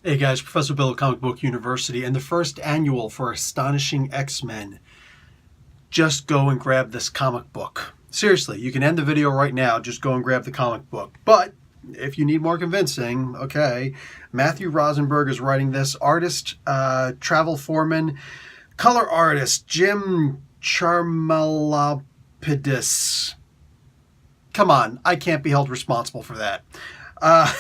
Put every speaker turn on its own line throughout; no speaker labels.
Hey guys, Professor Bill of Comic Book University, and the first annual for Astonishing X-Men. Just go and grab this comic book. Seriously, you can end the video right now, just go and grab the comic book. But if you need more convincing, okay, Matthew Rosenberg is writing this, artist, Travel Foreman, color artist, Jim Charmalapidis. Come on, I can't be held responsible for that. Uh,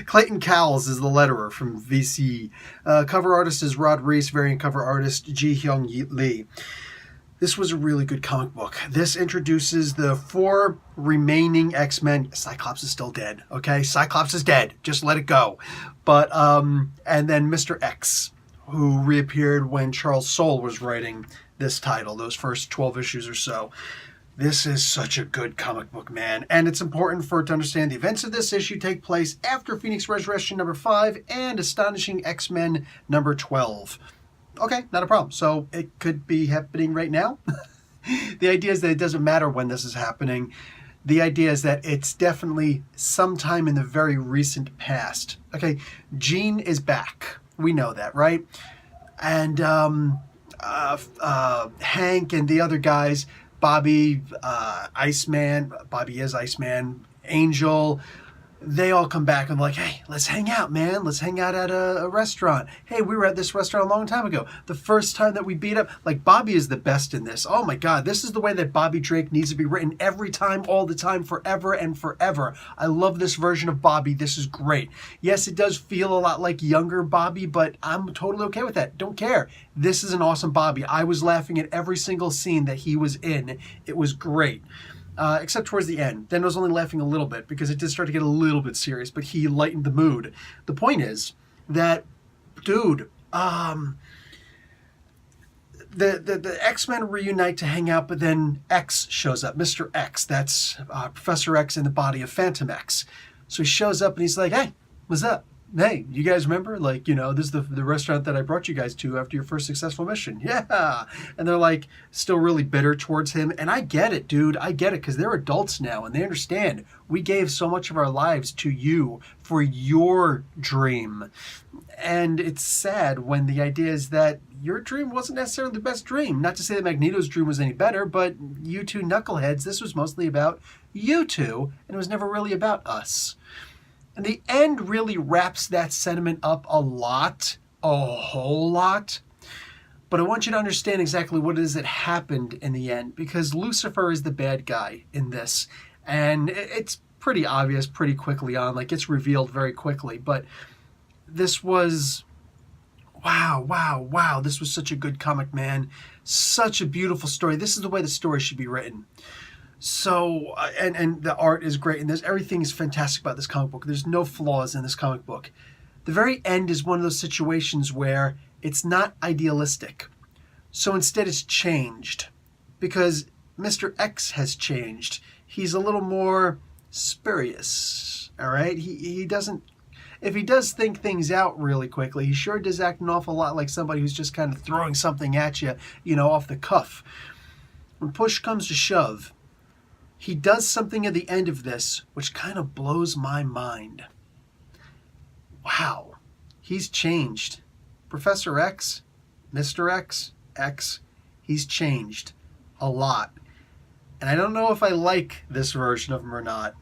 Clayton Cowles is the letterer from VC. Cover artist is Rod Reese, variant cover artist Ji Hyung Lee. This was a really good comic book. This introduces the 4 remaining X-Men. Cyclops is still dead, okay? Cyclops is dead. Just let it go. But, and then Mr. X, who reappeared when Charles Soule was writing this title, those first 12 issues or so. This is such a good comic book, man. And it's important for it to understand the events of this issue take place after Phoenix Resurrection number 5 and Astonishing X-Men number 12. Okay, not a problem. So it could be happening right now. The idea is that it doesn't matter when this is happening. The idea is that it's definitely sometime in the very recent past. Okay, Jean is back. We know that, right? And Hank and the other guys, Bobby, Iceman, Bobby is Iceman, Angel, they all come back and like, hey, let's hang out, man. Let's hang out at a restaurant. Hey, we were at this restaurant a long time ago. The first time that we beat up, like Bobby is the best in this. Oh my God, this is the way that Bobby Drake needs to be written every time, all the time, forever and forever. I love this version of Bobby. This is great. Yes, it does feel a lot like younger Bobby, but I'm totally okay with that. Don't care. This is an awesome Bobby. I was laughing at every single scene that he was in. It was great. Except towards the end. Then I was only laughing a little bit because it did start to get a little bit serious, but he lightened the mood. The point is that, dude, the X-Men reunite to hang out, but then X shows up. Mr. X, that's Professor X in the body of Phantom X. So he shows up and he's like, hey, what's up? Hey, you guys remember? Like, you know, this is the restaurant that I brought you guys to after your first successful mission. Yeah. And they're like still really bitter towards him. And I get it, dude. I get it because they're adults now and they understand we gave so much of our lives to you for your dream. And it's sad when the idea is that your dream wasn't necessarily the best dream. Not to say that Magneto's dream was any better, but you two knuckleheads, this was mostly about you two, and it was never really about us. And the end really wraps that sentiment up a lot, a whole lot. But I want you to understand exactly what it is that happened in the end, because Lucifer is the bad guy in this. And it's pretty obvious pretty quickly on, like it's revealed very quickly. But this was, wow. This was such a good comic, man. Such a beautiful story. This is the way the story should be written. So, and the art is great, and everything is fantastic about this comic book. There's no flaws in this comic book. The very end is one of those situations where it's not idealistic. So instead it's changed, because Mr. X has changed. He's a little more spurious, all right? He doesn't, if he does think things out really quickly, he sure does act an awful lot like somebody who's just kind of throwing something at you, you know, off the cuff. When push comes to shove, he does something at the end of this which kind of blows my mind. Wow, he's changed. Professor X, Mr. X, he's changed a lot. And I don't know if I like this version of him or not,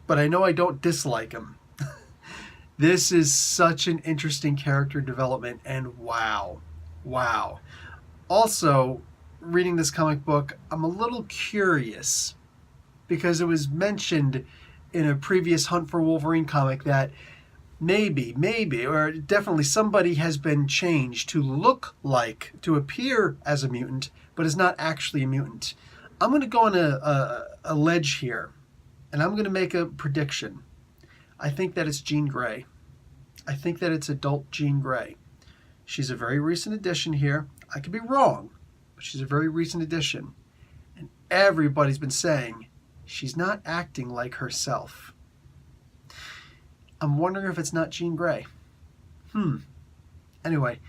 but I know I don't dislike him. This is such an interesting character development, and wow. Also, reading this comic book, I'm a little curious, because it was mentioned in a previous Hunt for Wolverine comic that maybe, or definitely somebody has been changed to look like, to appear as a mutant, but is not actually a mutant. I'm going to go on a ledge here, and I'm going to make a prediction. I think that it's Jean Grey. I think that it's adult Jean Grey. She's a very recent addition here. I could be wrong, but she's a very recent addition. And everybody's been saying she's not acting like herself. I'm wondering if it's not Jean Grey. Anyway,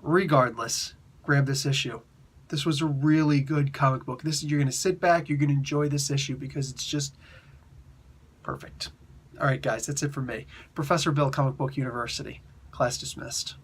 regardless, grab this issue. This was a really good comic book. You're going to sit back, you're going to enjoy this issue because it's just perfect. All right, guys, that's it for me. Professor Bill, Comic Book University. Class dismissed.